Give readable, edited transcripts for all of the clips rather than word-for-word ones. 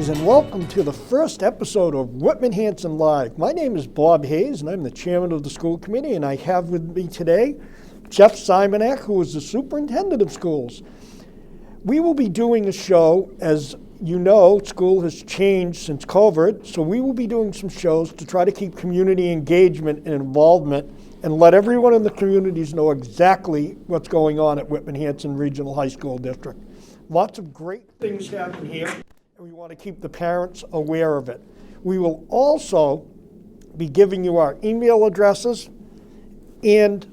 Greetings and welcome to the first episode of Whitman-Hanson Live. My name is Bob Hayes and I'm the chairman of the school committee, and I have with me today Jeff Szymaniak, who is the superintendent of schools. We will be doing a show. As you know, school has changed since COVID, so we will be doing some shows to try to keep community engagement and involvement and let everyone in the communities know exactly what's going on at Whitman-Hanson Regional High School District. Lots of great things happen here, and we want to keep the parents aware of it. We will also be giving you our email addresses and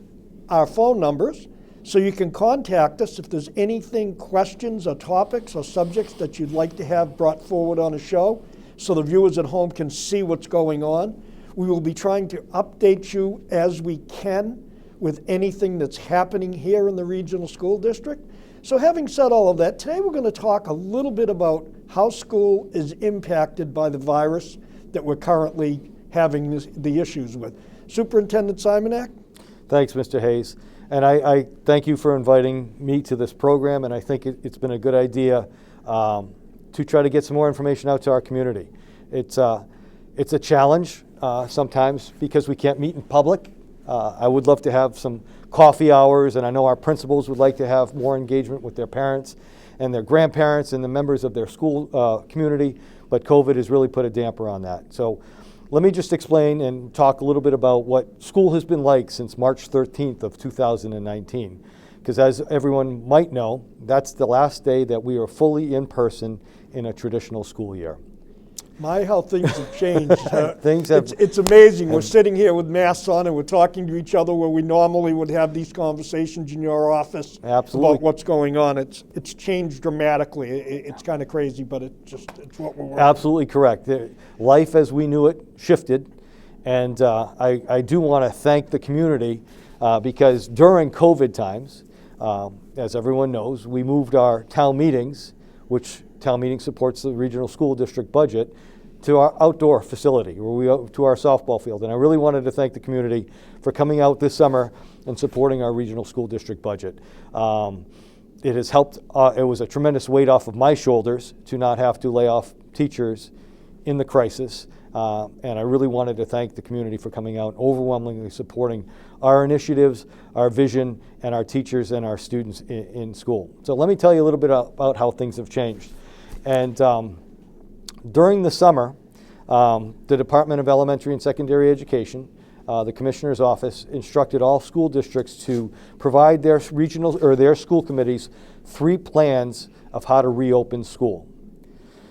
our phone numbers, so you can contact us if there's anything, questions or topics or subjects that you'd like to have brought forward on a show, so the viewers at home can see what's going on. We will be trying to update you as we can with anything that's happening here in the regional school district. So having said all of that, today we're going to talk a little bit about how school is impacted by the virus that we're currently having the issues with. Superintendent Szymaniak? Thanks, Mr. Hayes. And I thank you for inviting me to this program, and I think it's been a good idea to try to get some more information out to our community. It's a challenge sometimes because we can't meet in public. I would love to have some coffee hours, and I know our principals would like to have more engagement with their parents and their grandparents and the members of their school community, but COVID has really put a damper on that. So let me just explain and talk a little bit about what school has been like since March 13th of 2019. Because as everyone might know, that's the last day that we are fully in person in a traditional school year. My, how things have changed. It's amazing. We're sitting here with masks on and we're talking to each other where we normally would have these conversations in your office. Absolutely. About what's going on. It's changed dramatically. It's kind of crazy, but it's what we're working. Absolutely correct. Life as we knew it shifted, and I do want to thank the community because during COVID times, as everyone knows, we moved our town meetings, which town meeting supports the regional school district budget, to our outdoor facility, to our softball field. And I really wanted to thank the community for coming out this summer and supporting our regional school district budget. It has helped, it was a tremendous weight off of my shoulders to not have to lay off teachers in the crisis. And I really wanted to thank the community for coming out and overwhelmingly supporting our initiatives, our vision, and our teachers and our students in school. So let me tell you a little bit about how things have changed. And during the summer, the Department of Elementary and Secondary Education, the Commissioner's Office, instructed all school districts to provide their regional or their school committees 3 plans of how to reopen school.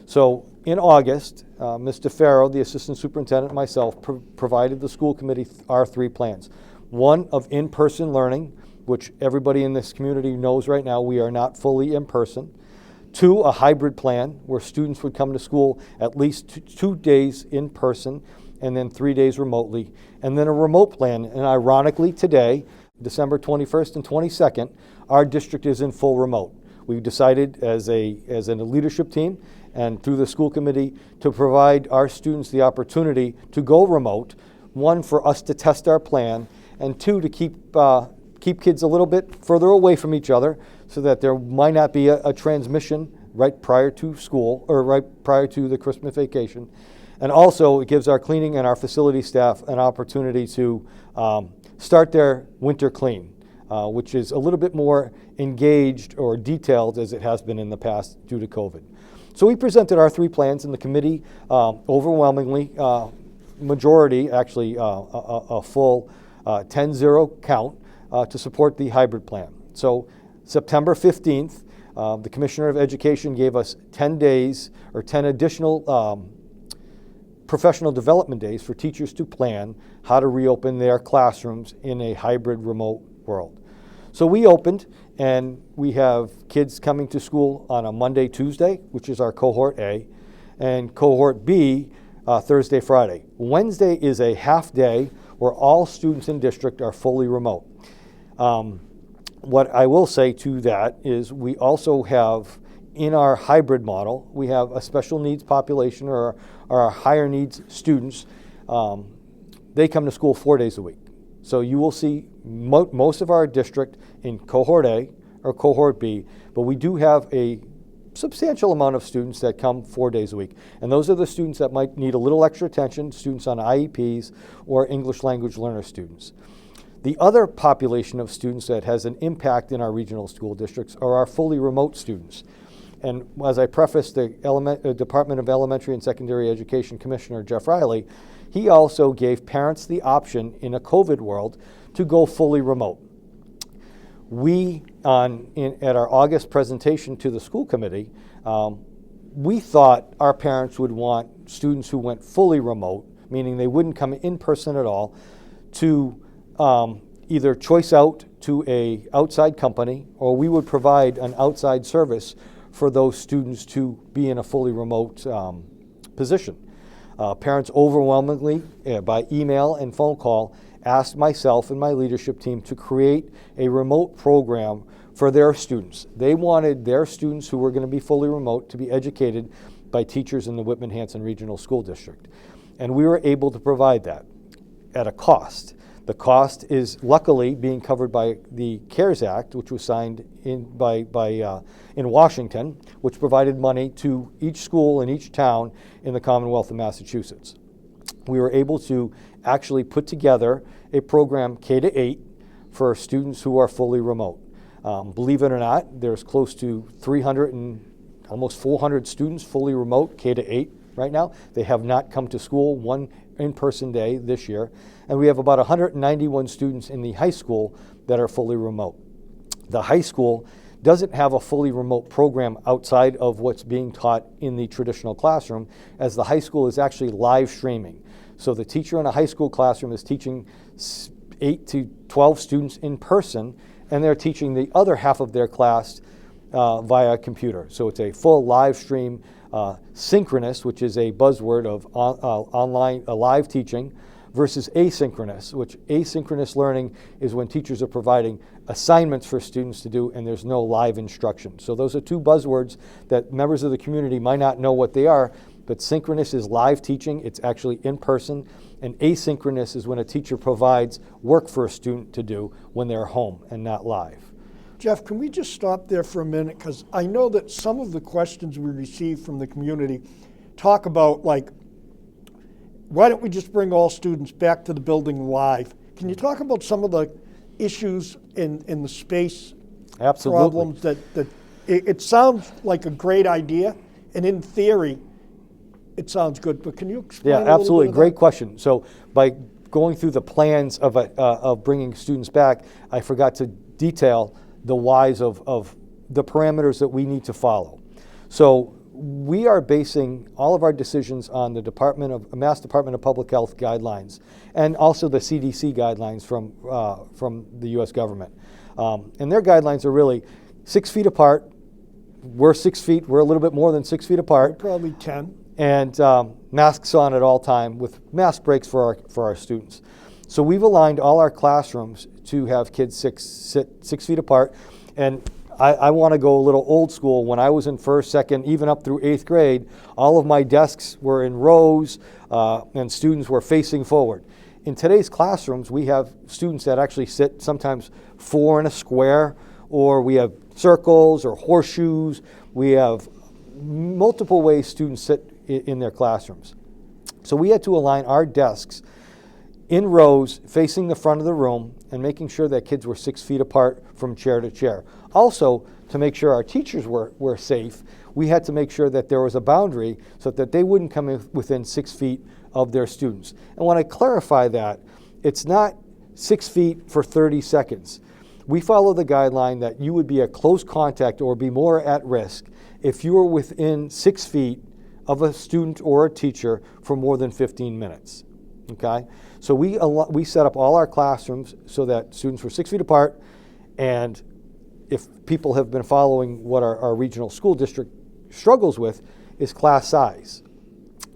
So in August, Mr. Farrow, the Assistant Superintendent, and myself provided the school committee our 3 plans. One of in-person learning, which everybody in this community knows right now we are not fully in person. 2, a hybrid plan where students would come to school at least 2 days in person and then 3 days remotely. And then a remote plan. And ironically today, December 21st and 22nd, our district is in full remote. We've decided as a leadership team and through the school committee to provide our students the opportunity to go remote, 1, for us to test our plan, and 2, to keep kids a little bit further away from each other so that there might not be a transmission right prior to school or right prior to the Christmas vacation. And also it gives our cleaning and our facility staff an opportunity to start their winter clean, which is a little bit more engaged or detailed as it has been in the past due to COVID. So we presented our 3 plans in the committee, overwhelmingly, majority, actually a full 10-0 count to support the hybrid plan. So September 15th, the Commissioner of Education gave us 10 days or 10 additional professional development days for teachers to plan how to reopen their classrooms in a hybrid remote world. So we opened, and we have kids coming to school on a Monday, Tuesday, which is our cohort A, and cohort B, Thursday, Friday. Wednesday is a half day where all students in district are fully remote. What I will say to that is we also have, in our hybrid model, we have a special needs population or our higher needs students. They come to school 4 days a week. So you will see most of our district in cohort A or cohort B, but we do have a substantial amount of students that come 4 days a week. And those are the students that might need a little extra attention, students on IEPs or English language learner students. The other population of students that has an impact in our regional school districts are our fully remote students. And as I prefaced, the Department of Elementary and Secondary Education Commissioner, Jeff Riley, he also gave parents the option in a COVID world to go fully remote. We, at our August presentation to the school committee, we thought our parents would want students who went fully remote, meaning they wouldn't come in person at all, to either choice out to a outside company, or we would provide an outside service for those students to be in a fully remote position. Parents overwhelmingly, by email and phone call, asked myself and my leadership team to create a remote program for their students. They wanted their students who were going to be fully remote to be educated by teachers in the Whitman-Hanson Regional School District. And we were able to provide that at a cost. The cost is luckily being covered by the CARES Act, which was signed in Washington, which provided money to each school in each town in the Commonwealth of Massachusetts. We were able to actually put together a program K-8 for students who are fully remote. Believe it or not, there's close to 300 and almost 400 students fully remote K-8 right now. They have not come to school one in-person day this year. And we have about 191 students in the high school that are fully remote. The high school doesn't have a fully remote program outside of what's being taught in the traditional classroom, as the high school is actually live streaming. So the teacher in a high school classroom is teaching 8 to 12 students in person, and they're teaching the other half of their class via computer. So it's a full live stream, synchronous, which is a buzzword of online live teaching, versus asynchronous, which asynchronous learning is when teachers are providing assignments for students to do and there's no live instruction. So those are two buzzwords that members of the community might not know what they are, but synchronous is live teaching, it's actually in person, and asynchronous is when a teacher provides work for a student to do when they're home and not live. Jeff, can we just stop there for a minute? Because I know that some of the questions we receive from the community talk about, like, why don't we just bring all students back to the building live? Can you talk about some of the issues in the space problems that it sounds like a great idea, and in theory, it sounds good, but can you explain a little absolutely. bit of Great that? question. So by going through the plans of bringing students back, I forgot to detail the whys of the parameters that we need to follow. So we are basing all of our decisions on the Mass Department of Public Health guidelines, and also the CDC guidelines from the U.S. government. And their guidelines are really 6 feet apart. We're 6 feet. We're a little bit more than 6 feet apart. Probably 10. And masks on at all time with mask breaks for our students. So we've aligned all our classrooms to have kids sit 6 feet apart. And I want to go a little old school. When I was in first, second, even up through 8th grade, all of my desks were in rows and students were facing forward. In today's classrooms, we have students that actually sit sometimes 4 in a square, or we have circles or horseshoes. We have multiple ways students sit in their classrooms. So we had to align our desks in rows facing the front of the room and making sure that kids were 6 feet apart from chair to chair. Also, to make sure our teachers were safe, we had to make sure that there was a boundary so that they wouldn't come in within 6 feet of their students. And when I clarify that, it's not 6 feet for 30 seconds. We follow the guideline that you would be at close contact or be more at risk if you were within 6 feet of a student or a teacher for more than 15 minutes. Okay? So we set up all our classrooms so that students were 6 feet apart, and if people have been following what our regional school district struggles with is class size.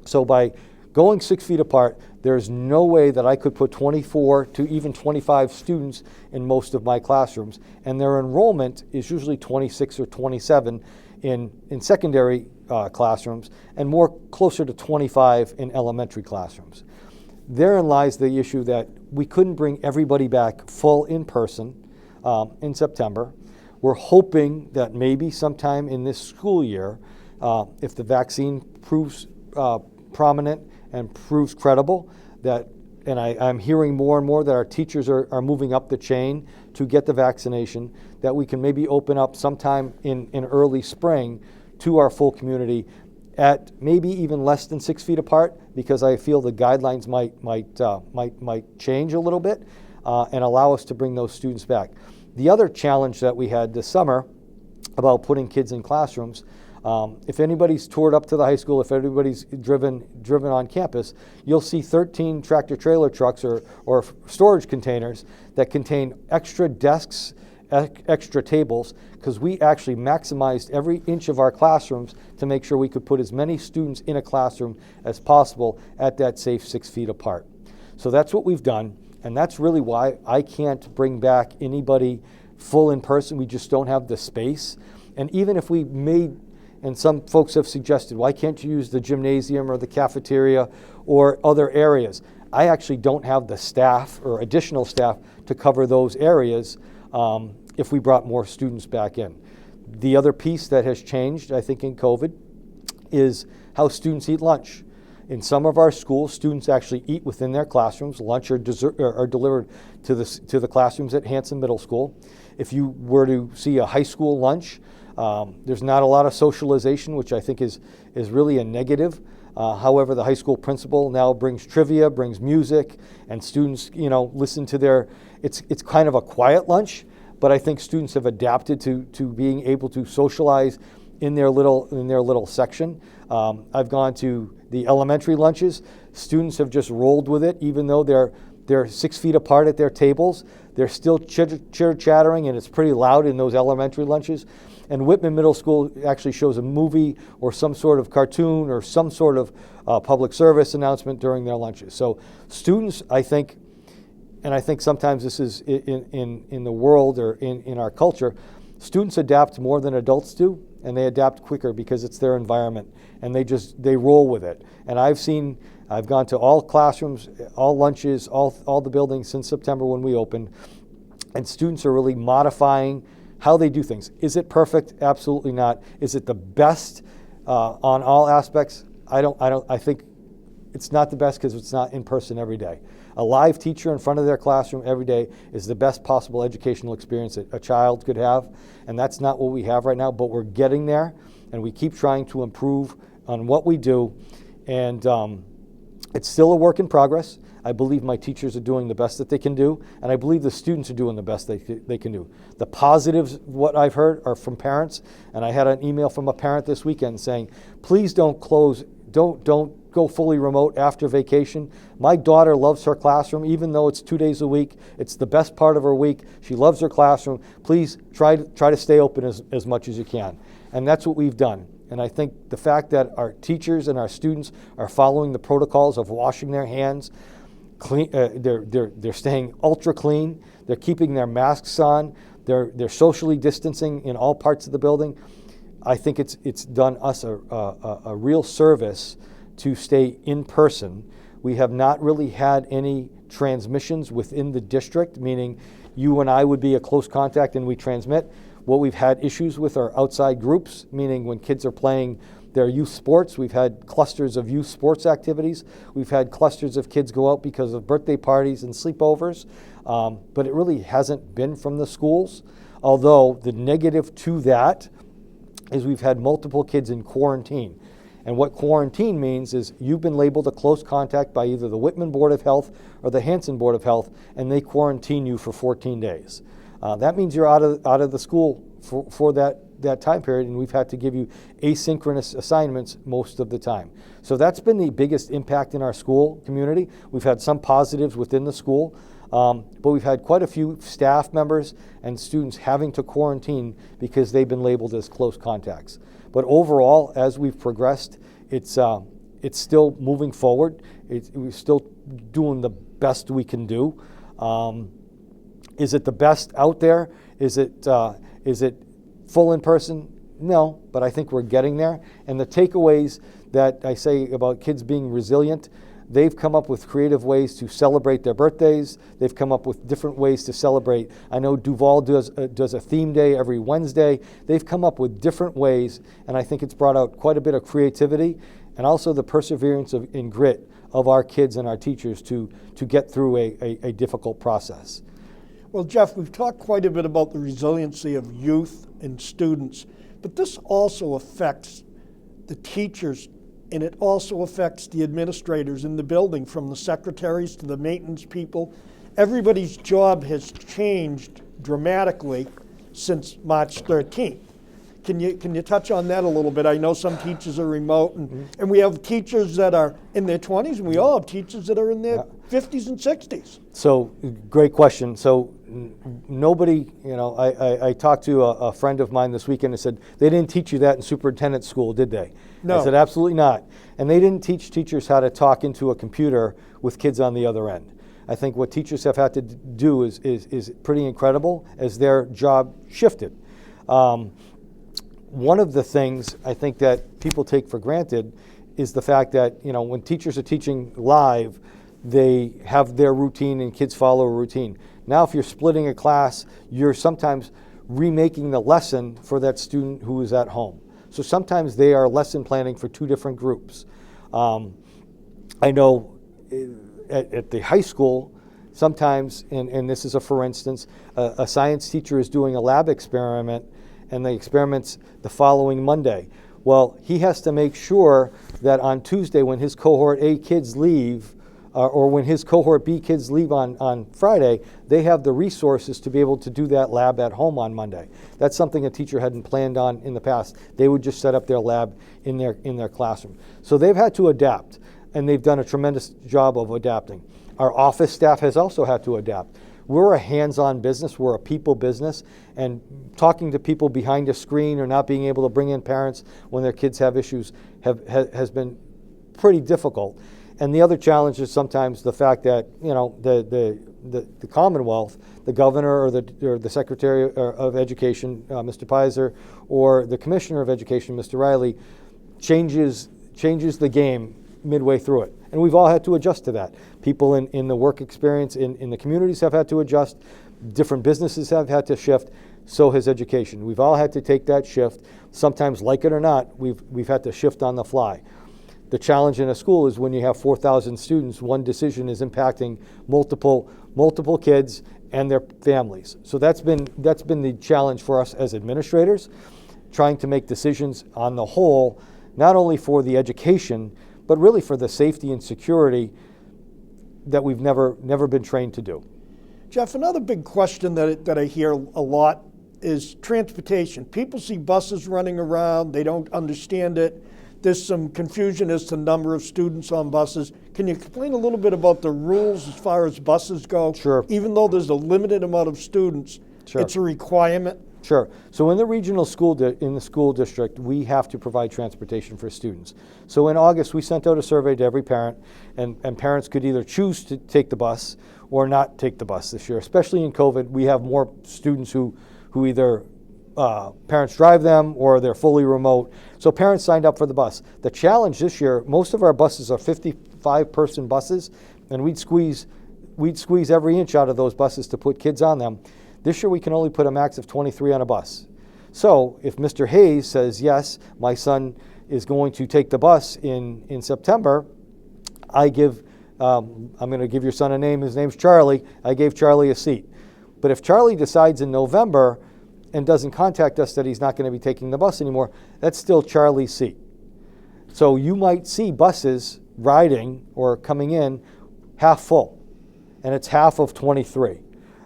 So by going 6 feet apart, there's no way that I could put 24 to even 25 students in most of my classrooms, and their enrollment is usually 26 or 27 in secondary classrooms, and more closer to 25 in elementary classrooms. Therein lies the issue that we couldn't bring everybody back full in person in September. We're hoping that maybe sometime in this school year, if the vaccine proves prominent and proves credible, and I'm hearing more and more that our teachers are moving up the chain to get the vaccination, that we can maybe open up sometime in early spring to our full community at maybe even less than 6 feet apart, because I feel the guidelines might change a little bit and allow us to bring those students back. The other challenge that we had this summer about putting kids in classrooms, if anybody's toured up to the high school, if anybody's driven on campus, you'll see 13 tractor trailer trucks or storage containers that contain extra desks, extra tables, because we actually maximized every inch of our classrooms to make sure we could put as many students in a classroom as possible at that safe 6 feet apart. So that's what we've done, and that's really why I can't bring back anybody full in person. We just don't have the space. And even if we made, and some folks have suggested, why can't you use the gymnasium or the cafeteria or other areas? I actually don't have the staff or additional staff to cover those areas if we brought more students back in. The other piece that has changed, I think, in COVID is how students eat lunch. In some of our schools, students actually eat within their classrooms. Lunch are delivered to the classrooms at Hanson Middle School. If you were to see a high school lunch, there's not a lot of socialization, which I think is really a negative. However, the high school principal now brings trivia, brings music, and students, listen to their. It's kind of a quiet lunch, but I think students have adapted to being able to socialize in their little section. I've gone to the elementary lunches. Students have just rolled with it, even though they're 6 feet apart at their tables. They're still chitter-chattering, and it's pretty loud in those elementary lunches. And Whitman Middle School actually shows a movie or some sort of cartoon or some sort of public service announcement during their lunches. So students, I think, and I think sometimes this is in the world or in our culture, students adapt more than adults do, and they adapt quicker because it's their environment, and they roll with it. And I've gone to all classrooms, all lunches, all the buildings since September when we opened, and students are really modifying how they do things. Is it perfect? Absolutely not. Is it the best on all aspects? I think it's not the best because it's not in person every day. A live teacher in front of their classroom every day is the best possible educational experience that a child could have, and that's not what we have right now, but we're getting there, and we keep trying to improve on what we do, and it's still a work in progress. I believe my teachers are doing the best that they can do, and I believe the students are doing the best they can do. The positives, what I've heard, are from parents, and I had an email from a parent this weekend saying, please don't go fully remote after vacation. My daughter loves her classroom, even though it's 2 days a week. It's the best part of her week. She loves her classroom. Please try to stay open as much as you can. And that's what we've done. And I think the fact that our teachers and our students are following the protocols of washing their hands, they're staying ultra clean, they're keeping their masks on, they're socially distancing in all parts of the building. I think it's done us a real service to stay in person. We have not really had any transmissions within the district, meaning you and I would be a close contact and we transmit. What we've had issues with are outside groups, meaning when kids are playing their youth sports, we've had clusters of youth sports activities. We've had clusters of kids go out because of birthday parties and sleepovers, but it really hasn't been from the schools. Although the negative to that is we've had multiple kids in quarantine. And what quarantine means is you've been labeled a close contact by either the Whitman Board of Health or the Hanson Board of Health, and they quarantine you for 14 days. That means you're out of the school for that time period, and we've had to give you asynchronous assignments most of the time. So that's been the biggest impact in our school community. We've had some positives within the school, but we've had quite a few staff members and students having to quarantine because they've been labeled as close contacts. But overall, as we've progressed, it's still moving forward. We're still doing the best we can do. Is it the best out there? Is it full in person? No, but I think we're getting there. And the takeaways that I say about kids being resilient, they've come up with creative ways to celebrate their birthdays. They've come up with different ways to celebrate. I know Duval does a theme day every Wednesday. They've come up with different ways, and I think it's brought out quite a bit of creativity and also the perseverance and grit of our kids and our teachers to get through a difficult process. Well, Jeff, we've talked quite a bit about the resiliency of youth and students, but this also affects the teachers, and it also affects the administrators in the building, from the secretaries to the maintenance people. Everybody's job has changed dramatically since March 13th. Can you touch on that a little bit? I know some teachers are remote, and we have teachers that are in their 20s, and we all have teachers that are in their 50s and 60s. So, great question. So, nobody, I talked to a friend of mine this weekend and said, they didn't teach you that in superintendent school, did they? No. I said, absolutely not. And they didn't teach teachers how to talk into a computer with kids on the other end. I think what teachers have had to do is pretty incredible as their job shifted. One of the things I think that people take for granted is the fact that, when teachers are teaching live, they have their routine and kids follow a routine. Now, if you're splitting a class, you're sometimes remaking the lesson for that student who is at home. So sometimes they are lesson planning for two different groups. I know at the high school, sometimes, and this is a for instance, a science teacher is doing a lab experiment, and the experiment's the following Monday. Well, he has to make sure that on Tuesday, when his cohort A kids leave, or when his cohort B kids leave on Friday, they have the resources to be able to do that lab at home on Monday. That's something a teacher hadn't planned on in the past. They would just set up their lab in their classroom. So they've had to adapt, and they've done a tremendous job of adapting. Our office staff has also had to adapt. We're a hands-on business, we're a people business, and talking to people behind a screen or not being able to bring in parents when their kids have issues has been pretty difficult. And the other challenge is sometimes the fact that, the Commonwealth, the governor or the Secretary of Education, Mr. Pizer, or the Commissioner of Education, Mr. Riley, changes the game midway through it. And we've all had to adjust to that. People in the work experience in the communities have had to adjust. Different businesses have had to shift. So has education. We've all had to take that shift. Sometimes, like it or not, we've had to shift on the fly. The challenge in a school is when you have 4,000 students, one decision is impacting multiple kids and their families. So that's been the challenge for us as administrators, trying to make decisions on the whole, not only for the education, but really for the safety and security that we've never been trained to do. Jeff, another big question that I hear a lot is transportation. People see buses running around, they don't understand it. There's some confusion as to the number of students on buses. Can you explain a little bit about the rules as far as buses go? Sure. Even though there's a limited amount of students, Sure. It's a requirement? Sure. So in the regional school in the school district, we have to provide transportation for students. So in August, we sent out a survey to every parent, and parents could either choose to take the bus or not take the bus this year. Especially in COVID, we have more students who either parents drive them or they're fully remote. So parents signed up for the bus. The challenge this year, most of our buses are 55-person buses, and we'd squeeze every inch out of those buses to put kids on them. This year we can only put a max of 23 on a bus. So if Mr. Hayes says, yes, my son is going to take the bus in September, I'm going to give your son a name, his name's Charlie, I gave Charlie a seat. But if Charlie decides in November and doesn't contact us that he's not going to be taking the bus anymore, that's still Charlie's seat. So you might see buses riding or coming in half full, and it's half of 23.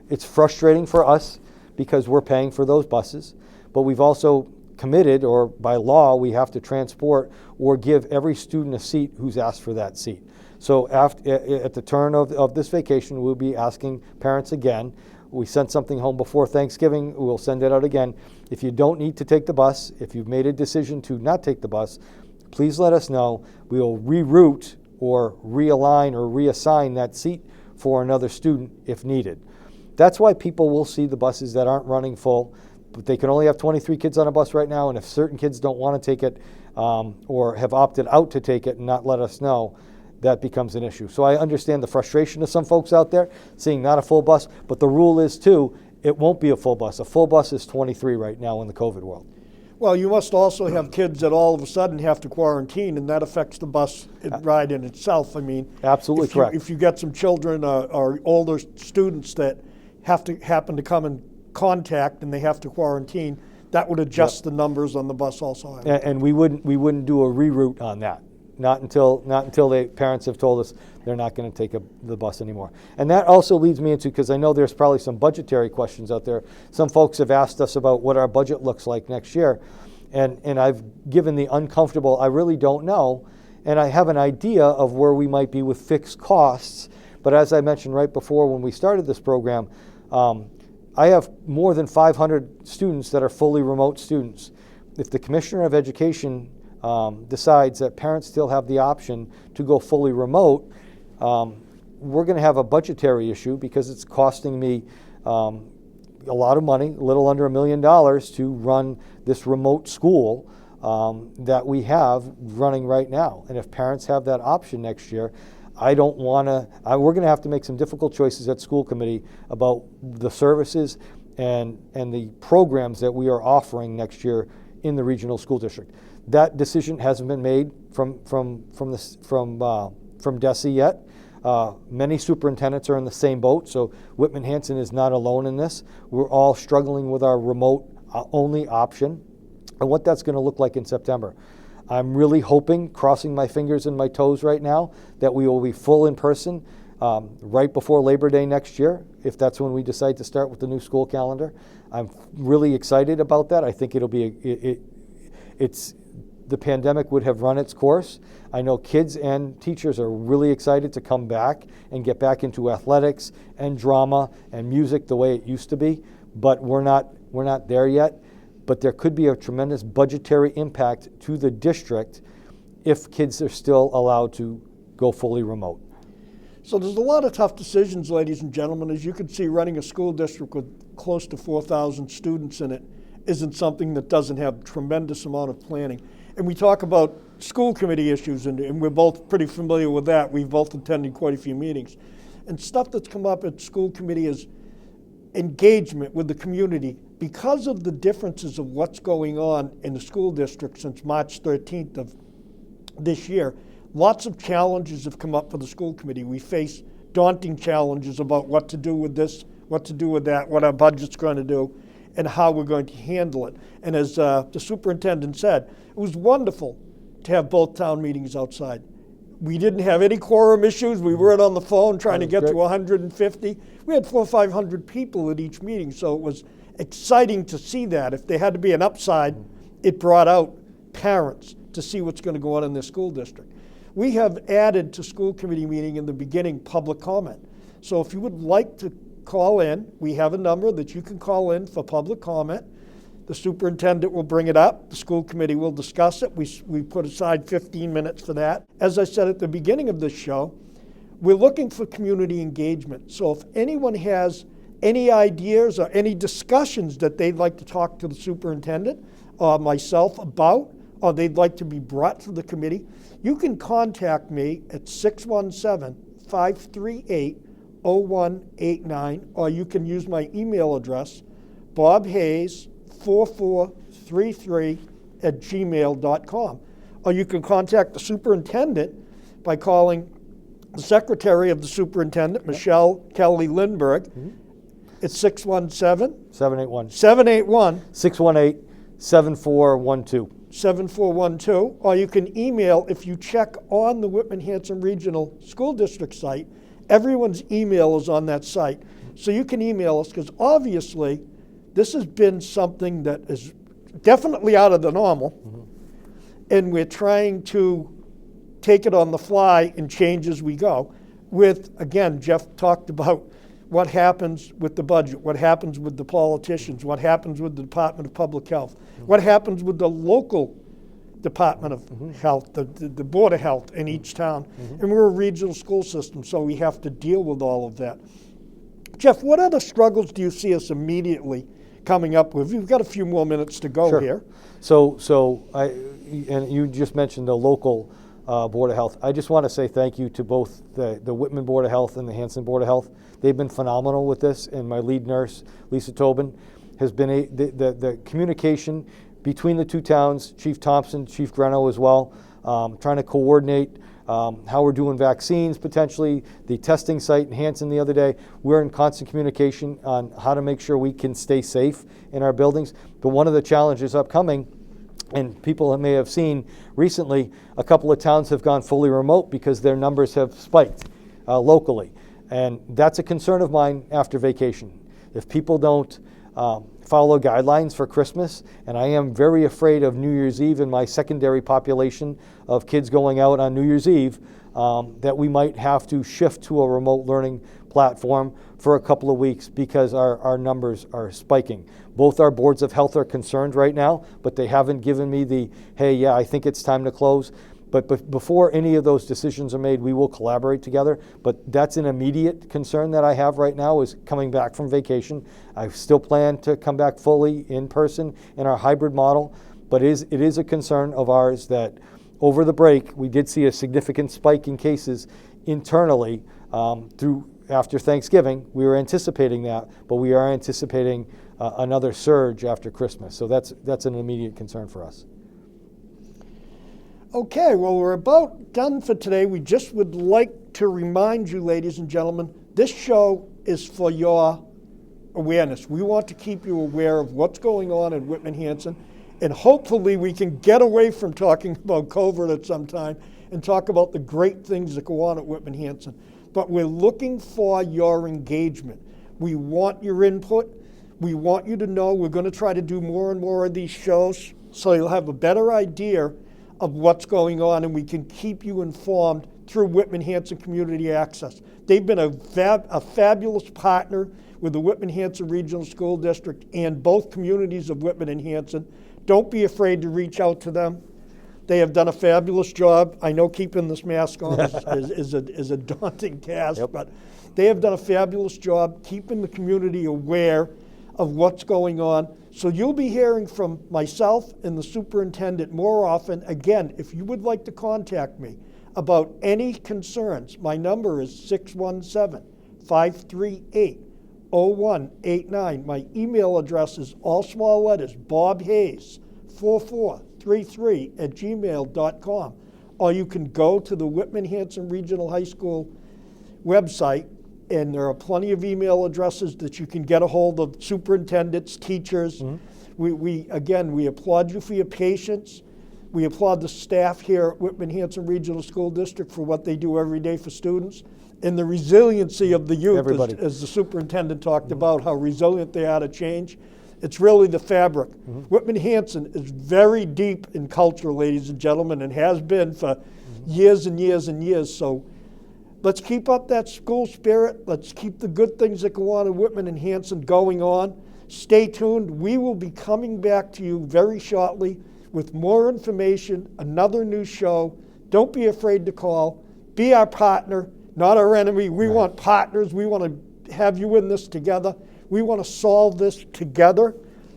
It's frustrating for us because we're paying for those buses, but we've also committed, or by law, we have to transport or give every student a seat who's asked for that seat. So at the turn of this vacation, we'll be asking parents again. We sent something home before Thanksgiving, we'll send it out again. If you don't need to take the bus, if you've made a decision to not take the bus, please let us know. We'll reroute or realign or reassign that seat for another student if needed. That's why people will see the buses that aren't running full, but they can only have 23 kids on a bus right now, and if certain kids don't want to take it or have opted out to take it and not let us know, that becomes an issue. So I understand the frustration of some folks out there seeing not a full bus, but the rule is too, it won't be a full bus. A full bus is 23 right now in the COVID world. Well, you must also have kids that all of a sudden have to quarantine, and that affects the bus ride in itself. I mean, Absolutely correct. If you get some children or older students that happen to come in contact and they have to quarantine, that would adjust the numbers on the bus also. And we wouldn't do a reroute on that. Not until the parents have told us they're not going to take the bus anymore. And that also leads me into, because I know there's probably some budgetary questions out there. Some folks have asked us about what our budget looks like next year. And I've given the uncomfortable, I really don't know. And I have an idea of where we might be with fixed costs. But as I mentioned right before when we started this program, I have more than 500 students that are fully remote students. If the Commissioner of Education decides that parents still have the option to go fully remote, we're going to have a budgetary issue because it's costing me a lot of money, a little under $1 million, to run this remote school that we have running right now. And if parents have that option next year, I don't want to, we're going to have to make some difficult choices at school committee about the services and the programs that we are offering next year in the regional school district. That decision hasn't been made from DESE yet. Many superintendents are in the same boat, so Whitman-Hanson is not alone in this. We're all struggling with our remote only option and what that's going to look like in September. I'm really hoping, crossing my fingers and my toes right now, that we will be full in person right before Labor Day next year, if that's when we decide to start with the new school calendar. I'm really excited about that. I think it'll be the pandemic would have run its course. I know kids and teachers are really excited to come back and get back into athletics and drama and music the way it used to be, but we're not there yet. But there could be a tremendous budgetary impact to the district if kids are still allowed to go fully remote. So there's a lot of tough decisions, ladies and gentlemen. As you can see, running a school district with close to 4,000 students in it isn't something that doesn't have a tremendous amount of planning. And we talk about school committee issues, and we're both pretty familiar with that. We've both attended quite a few meetings. And stuff that's come up at school committee is engagement with the community. Because of the differences of what's going on in the school district since March 13th of this year, lots of challenges have come up for the school committee. We face daunting challenges about what to do with this, what to do with that, what our budget's going to do, and how we're going to handle it. And as the superintendent said, it was wonderful to have both town meetings outside. We didn't have any quorum issues. We weren't on the phone trying to get to 150. We had 400 or 500 people at each meeting, so it was exciting to see that. If there had to be an upside, it brought out parents to see what's going to go on in their school district. We have added to school committee meeting in the beginning public comment. So if you would like to call in, we have a number that you can call in for public comment. The superintendent will bring it up. The school committee will discuss it. We put aside 15 minutes for that. As I said at the beginning of this show, we're looking for community engagement. So if anyone has any ideas or any discussions that they'd like to talk to the superintendent or myself about, or they'd like to be brought to the committee, you can contact me at 617-538-0189, or you can use my email address, bobhayes4433@gmail.com. Or you can contact the superintendent by calling the secretary of the superintendent, Michelle Kelly Lindberg. It's 617-781-618-7412. 7412. Or you can email, if you check on the Whitman-Hanson Regional School District site, everyone's email is on that site. So you can email us, because obviously this has been something that is definitely out of the normal, and we're trying to take it on the fly and change as we go. With, again, Jeff talked about what happens with the budget, what happens with the politicians, what happens with the Department of Public Health, what happens with the local Department of Health, the Board of Health in each town. And we're a regional school system, so we have to deal with all of that. Jeff, what other struggles do you see us immediately coming up with? We've got a few more minutes to go here. So and you just mentioned the local Board of Health. I just want to say thank you to both the Whitman Board of Health and the Hanson Board of Health. They've been phenomenal with this, and my lead nurse, Lisa Tobin, has been the communication between the two towns, Chief Thompson, Chief Greno as well, trying to coordinate how we're doing vaccines potentially, the testing site in Hanson the other day. We're in constant communication on how to make sure we can stay safe in our buildings. But one of the challenges upcoming, and people may have seen recently, a couple of towns have gone fully remote because their numbers have spiked locally. And that's a concern of mine after vacation. If people don't follow guidelines for Christmas, and I am very afraid of New Year's Eve in my secondary population of kids going out on New Year's Eve, that we might have to shift to a remote learning platform for a couple of weeks because our numbers are spiking. Both our boards of health are concerned right now, but they haven't given me the, hey, yeah, I think it's time to close. But before any of those decisions are made, we will collaborate together. But that's an immediate concern that I have right now is coming back from vacation. I still plan to come back fully in person in our hybrid model, but it is a concern of ours that over the break, we did see a significant spike in cases internally through after Thanksgiving. We were anticipating that, but we are anticipating another surge after Christmas. So that's an immediate concern for us. Okay, well, we're about done for today. We just would like to remind you, ladies and gentlemen, this show is for your awareness. We want to keep you aware of what's going on in Whitman-Hanson, and hopefully we can get away from talking about COVID at some time and talk about the great things that go on at Whitman-Hanson. But we're looking for your engagement. We want your input. We want you to know we're going to try to do more and more of these shows so you'll have a better idea of what's going on, and we can keep you informed through Whitman-Hanson Community Access. They've been a fabulous partner with the Whitman-Hanson Regional School District and both communities of Whitman and Hanson. Don't be afraid to reach out to them. They have done a fabulous job. I know keeping this mask on is a daunting task, yep. But they have done a fabulous job keeping the community aware of what's going on. So you'll be hearing from myself and the superintendent more often. Again, if you would like to contact me about any concerns, my number is 617-538-0189. My email address is all small letters, bobhayes4433@gmail.com. Or you can go to the Whitman-Hanson Regional High School website, and there are plenty of email addresses that you can get a hold of superintendents, teachers. Mm-hmm. We applaud you for your patience. We applaud the staff here at Whitman-Hanson Regional School District for what they do every day for students, and the resiliency of the youth, as the superintendent talked about, how resilient they are to change. It's really the fabric. Mm-hmm. Whitman-Hanson is very deep in culture, ladies and gentlemen, and has been for years and years and years. So let's keep up that school spirit. Let's keep the good things that go on in Whitman and Hanson going on. Stay tuned. We will be coming back to you very shortly with more information, another new show. Don't be afraid to call. Be our partner, not our enemy. We want partners. We want to have you in this together. We want to solve this together.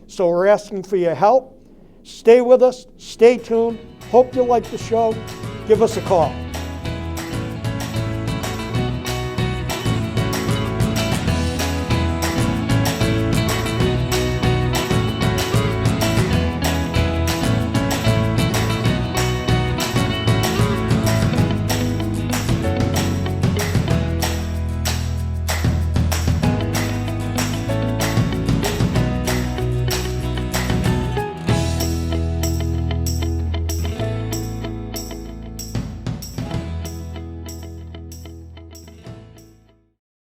So we're asking for your help. Stay with us. Stay tuned. Hope you like the show. Give us a call.